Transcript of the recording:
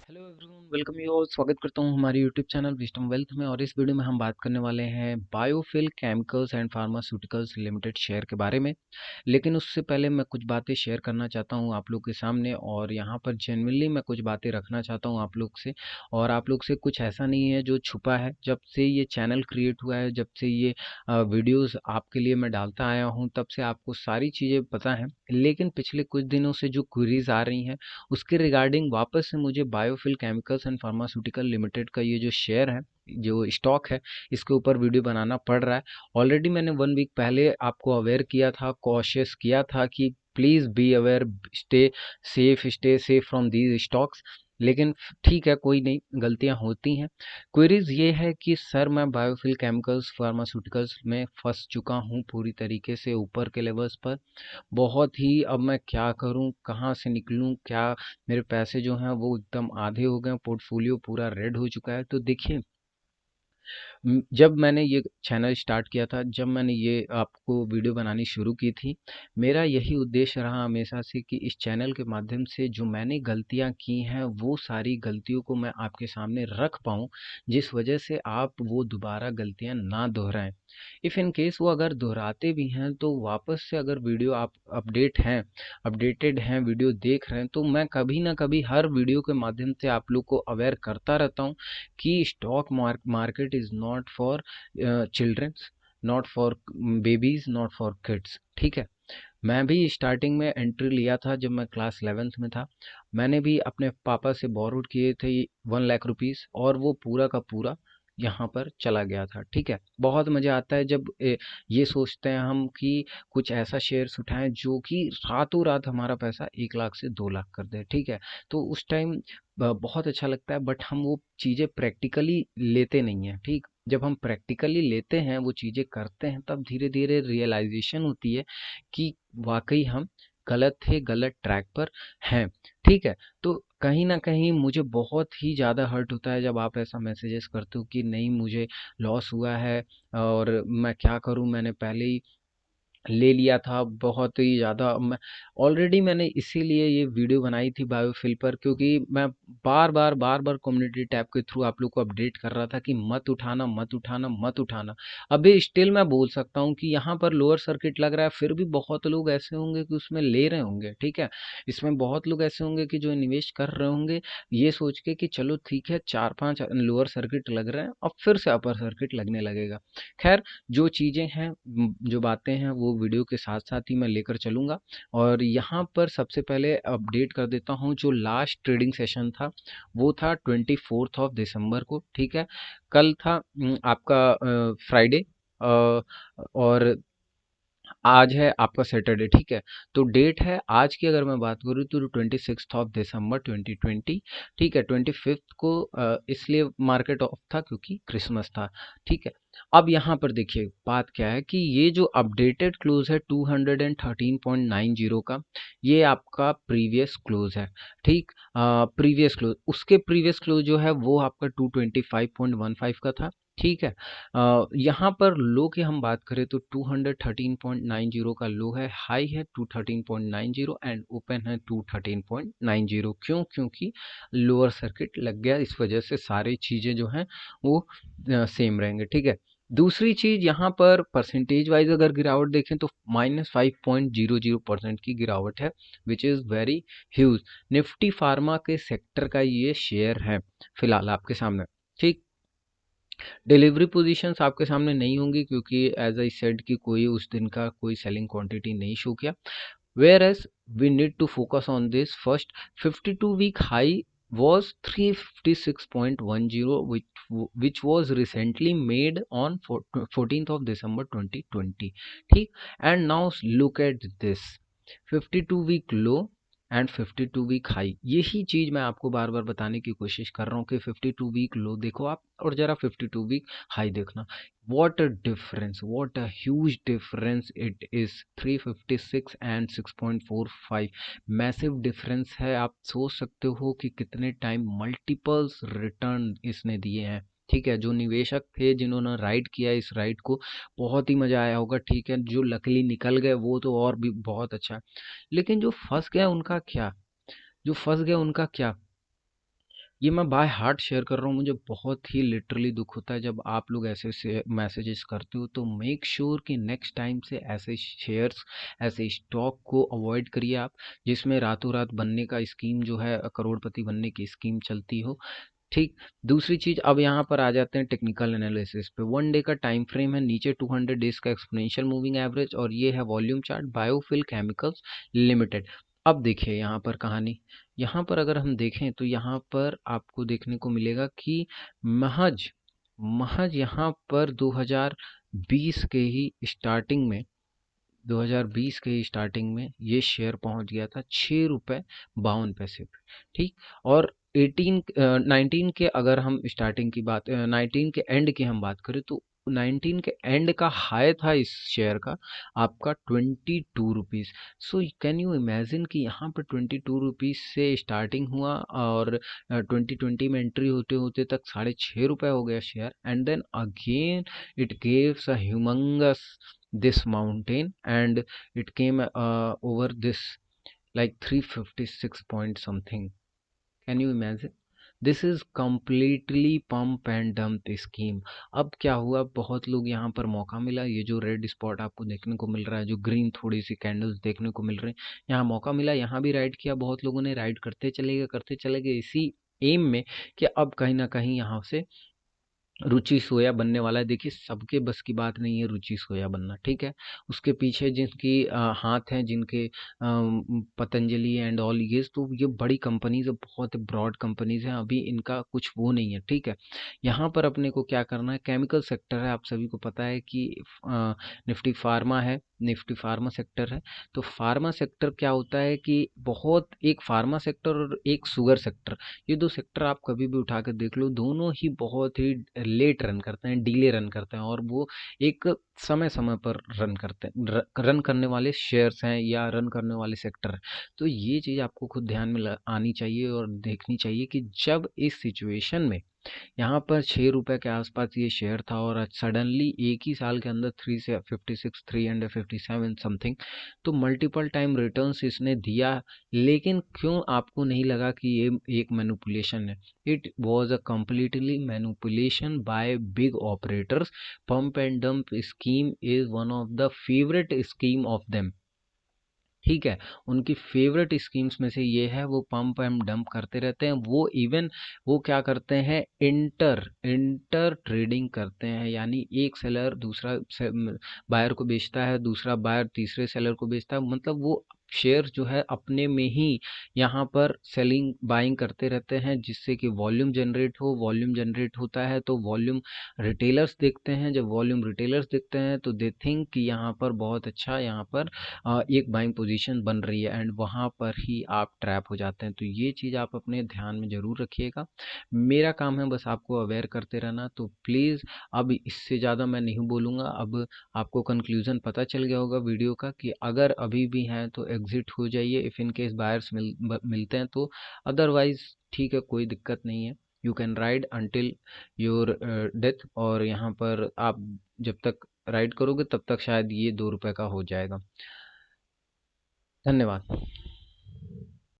Hello everyone, welcome you all. स्वागत करता हूं हमारे यूट्यूब चैनल विजडम वेल्थ में। और इस वीडियो में हम बात करने वाले हैं Biofil chemicals and pharmaceuticals limited share के बारे में। लेकिन उससे पहले मैं कुछ बातें शेयर करना चाहता हूं आप लोग के सामने, और यहां पर जेन्युइनली मैं कुछ बातें रखना चाहता हूं आप लोग से। और आप लोग से कुछ ऐसा नहीं है जो छुपा है। जब से ये चैनल क्रिएट हुआ है, जब से ये वीडियोज़ आपके लिए मैं डालता आया हूँ, तब से आपको सारी चीज़ें पता हैं। लेकिन पिछले कुछ दिनों से जो क्वेरीज आ रही हैं, उसके रिगार्डिंग वापस से मुझे बायोफिल केमिकल्स एंड फार्मास्यूटिकल लिमिटेड का ये जो शेयर है, जो स्टॉक है, इसके ऊपर वीडियो बनाना पड़ रहा है। ऑलरेडी मैंने 1 वीक पहले आपको अवेयर किया था, कॉशियस किया था कि please be aware, stay safe from these stocks. लेकिन ठीक है, कोई नहीं, गलतियां होती हैं। क्वेरीज ये है कि सर मैं बायोफिल केमिकल्स फार्मास्यूटिकल्स में फंस चुका हूँ पूरी तरीके से ऊपर के लेवल्स पर। बहुत ही, अब मैं क्या करूं, कहाँ से निकलूं, क्या मेरे पैसे जो हैं वो एकदम आधे हो गए, पोर्टफोलियो पूरा रेड हो चुका है। तो देखिए, जब मैंने ये चैनल स्टार्ट किया था, जब मैंने ये आपको वीडियो बनानी शुरू की थी, मेरा यही उद्देश्य रहा हमेशा से कि इस चैनल के माध्यम से जो मैंने गलतियां की हैं, वो सारी गलतियों को मैं आपके सामने रख पाऊँ, जिस वजह से आप वो दोबारा गलतियां ना दोहराएं। इफ़ इन केस वो अगर दोहराते भी हैं, तो वापस से अगर वीडियो आप अपडेटेड हैं, वीडियो देख रहे हैं, तो मैं कभी ना कभी हर वीडियो के माध्यम से आप लोग को अवेयर करता रहता हूँ कि stock market is not for childrens, not for babies, not for kids. ठीक है। मैं भी स्टार्टिंग में एंट्री लिया था जब मैं क्लास 11th में था। मैंने भी अपने पापा से बोरोड किए थे 1 लाख रुपीज़, और वो पूरा का पूरा यहाँ पर चला गया था। ठीक है। बहुत मज़ा आता है जब ये सोचते हैं हम कि कुछ ऐसा शेयर्स उठाएं जो कि रातों रात हमारा पैसा 1 लाख से 2 लाख कर दे। ठीक है। तो उस टाइम बहुत अच्छा लगता है, बट हम वो चीज़ें प्रैक्टिकली लेते नहीं हैं। ठीक। जब हम प्रैक्टिकली लेते हैं, वो चीज़ें करते हैं, तब धीरे धीरे रियलाइजेशन होती है कि वाकई हम गलत थे, गलत ट्रैक पर हैं। ठीक है। तो कहीं ना कहीं मुझे बहुत ही ज़्यादा हर्ट होता है जब आप ऐसा मैसेजेस करते हो कि नहीं, मुझे लॉस हुआ है और मैं क्या करूं, मैंने पहले ही ले लिया था। बहुत ही ज़्यादा मैं ऑलरेडी मैंने इसीलिए ये वीडियो बनाई थी बायोफिल पर, क्योंकि मैं बार बार कम्युनिटी टैब के थ्रू आप लोग को अपडेट कर रहा था कि मत उठाना, मत उठाना, मत उठाना। अभी स्टिल मैं बोल सकता हूँ कि यहाँ पर लोअर सर्किट लग रहा है, फिर भी बहुत लोग ऐसे होंगे कि उसमें ले रहे होंगे। ठीक है। इसमें बहुत लोग ऐसे होंगे कि जो इन्वेस्ट कर रहे होंगे ये सोच के कि चलो ठीक है, 4-5 लोअर सर्किट लग रहे हैं, अब फिर से अपर सर्किट लगने लगेगा। खैर, जो चीज़ें हैं, जो बातें हैं, वो वीडियो के साथ साथ ही मैं लेकर चलूँगा। और यहाँ पर सबसे पहले अपडेट कर देता हूँ, जो लास्ट ट्रेडिंग सेशन था वो था 24 दिसंबर को। ठीक है। कल था आपका फ्राइडे, और आज है आपका सैटरडे। ठीक है। तो डेट है आज की, अगर मैं बात करूँ तो 26 दिसंबर 2020। ठीक है। 25 को इसलिए मार्केट ऑफ था क्योंकि क्रिसमस था। ठीक है। अब यहाँ पर देखिए बात क्या है कि ये जो अपडेटेड क्लोज है 213.90 का, ये आपका प्रीवियस क्लोज है। ठीक। प्रीवियस क्लोज, उसके प्रीवियस क्लोज जो है वो आपका 225.15 का था। ठीक है। यहाँ पर लो की हम बात करें तो 213.90 का लो है, हाई है 213.90, एंड ओपन है 213.90। क्यों? क्योंकि लोअर सर्किट लग गया, इस वजह से सारी चीज़ें जो हैं वो सेम रहेंगे। ठीक है। दूसरी चीज़, यहाँ पर परसेंटेज वाइज अगर गिरावट देखें तो -5.00% की गिरावट है, which is very huge. Nifty pharma के सेक्टर का ये शेयर है फिलहाल आपके सामने। ठीक। डिलीवरी पोजीशंस आपके सामने नहीं होंगी क्योंकि एज आई सेड कि कोई उस दिन का कोई सेलिंग क्वांटिटी नहीं शो किया। Whereas we need to focus on this first. 52 week high was 356.10, which was recently made on 14th of December 2020. ठीक। and now look at this 52 week low and 52 week high. यही चीज मैं आपको बार बार बताने की कोशिश कर रहा हूँ कि 52 वीक लो देखो आप, और जरा 52 वीक हाई देखना। what a difference, what a huge difference it is, 356 and 6.45, massive difference है। आप सोच सकते हो कि कितने टाइम मल्टीपल्स रिटर्न इसने दिए हैं। ठीक है। जो निवेशक थे जिन्होंने राइड किया इस राइड को, बहुत ही मजा आया होगा। ठीक है। जो लकली निकल गए वो तो और भी बहुत अच्छा है। लेकिन जो फंस गया उनका क्या? जो फंस गया उनका क्या? ये मैं बाय हार्ट शेयर कर रहा हूँ। मुझे बहुत ही लिटरली दुख होता है जब आप लोग ऐसे से मैसेजेस करते हो। तो मेक श्योर कि नेक्स्ट टाइम से ऐसे शेयर्स, ऐसे स्टॉक को अवॉइड करिए आप, जिसमें रातों रात बनने का स्कीम जो है, करोड़पति बनने की स्कीम चलती हो। ठीक। दूसरी चीज, अब यहाँ पर आ जाते हैं टेक्निकल एनालिसिस पे। 1 डे का टाइम फ्रेम है, नीचे 200 डेज का एक्सपोनेंशियल मूविंग एवरेज, और ये है वॉल्यूम चार्ट बायोफिल केमिकल्स लिमिटेड। अब देखिए यहाँ पर कहानी, यहाँ पर अगर हम देखें तो यहाँ पर आपको देखने को मिलेगा कि महज महज यहाँ पर 2020 के ही स्टार्टिंग में, 2020 के स्टार्टिंग में ये शेयर पहुंच गया था 6 रुपये 52 पैसे पे। ठीक। और 19 के अगर हम स्टार्टिंग की बात, 19 के एंड की हम बात करें तो 19 के एंड का हाई था इस शेयर का आपका 22 rupees. So can you imagine कि यहाँ पर 22 रुपीज़ से स्टार्टिंग हुआ, और 2020 में एंट्री होते होते तक 6.5 रुपये हो गया share, and then again it gives a humongous this mountain, and it came over this like 356 point something. Can you imagine? This is completely pump and dump scheme. अब क्या हुआ, बहुत लोग यहाँ पर मौका मिला, ये जो रेड स्पॉट आपको देखने को मिल रहा है, जो ग्रीन थोड़ी सी कैंडल्स देखने को मिल रहे हैं, यहाँ मौका मिला, यहाँ भी राइड किया, बहुत लोगों ने राइड करते चले गए इसी एम में कि अब कहीं ना कहीं यहाँ से रुचि सोया बनने वाला है। देखिए, सबके बस की बात नहीं है रुचि सोया बनना, ठीक है। उसके पीछे जिनकी हाथ हैं, जिनके पतंजलि एंड ऑल, ये तो ये बड़ी कंपनीज है, बहुत ब्रॉड कंपनीज हैं, अभी इनका कुछ वो नहीं है, ठीक है। यहाँ पर अपने को क्या करना है, केमिकल सेक्टर है, आप सभी को पता है कि निफ्टी फार्मा है, निफ्टी फार्मा सेक्टर है। तो फार्मा सेक्टर क्या होता है कि बहुत, एक फार्मा सेक्टर और एक शुगर सेक्टर, ये दो सेक्टर आप कभी भी उठा कर देख लो, दोनों ही बहुत ही लेट रन करते हैं, डिले रन करते हैं, और वो एक समय समय पर रन करते हैं, रन करने वाले शेयर्स हैं या रन करने वाले सेक्टर हैं। तो ये चीज़ आपको खुद ध्यान में आनी चाहिए और देखनी चाहिए कि जब इस सिचुएशन में यहाँ पर 6 रुपए के आसपास ये शेयर था, और सडनली एक ही साल के अंदर 356, 357 समथिंग, तो मल्टीपल टाइम रिटर्न्स इसने दिया। लेकिन क्यों आपको नहीं लगा कि ये एक मैनिपुलेशन है? It was a completely manipulation by big operators. Pump and dump scheme is one of the favourite scheme of them, ठीक है। उनकी फेवरेट स्कीम्स में से ये है, वो पंप एंड डंप करते रहते हैं। वो इवन वो क्या करते हैं, इंटर इंटर ट्रेडिंग करते हैं, यानी एक सेलर दूसरा बायर को बेचता है, दूसरा बायर तीसरे सेलर को बेचता है, मतलब वो शेयर जो है अपने में ही यहाँ पर सेलिंग बाइंग करते रहते हैं, जिससे कि वॉल्यूम जनरेट हो। वॉल्यूम जनरेट होता है तो वॉल्यूम रिटेलर्स देखते हैं, जब वॉल्यूम रिटेलर्स देखते हैं तो दे थिंक कि यहाँ पर बहुत अच्छा, यहाँ पर एक बाइंग पोजीशन बन रही है, एंड वहाँ पर ही आप ट्रैप हो जाते हैं। तो ये चीज़ आप अपने ध्यान में ज़रूर रखिएगा। मेरा काम है बस आपको अवेयर करते रहना, तो प्लीज़ अब इससे ज़्यादा मैं नहीं बोलूँगा। अब आपको कंक्लूज़न पता चल गया होगा वीडियो का कि अगर अभी भी हैं तो एग्ज़िट हो जाइए, इफ़ इन केस बायर्स मिलते हैं तो। अदरवाइज़ ठीक है, कोई दिक्कत नहीं है, you can ride until your death. और यहाँ पर आप जब तक राइड करोगे तब तक शायद ये 2 रुपए का हो जाएगा। धन्यवाद।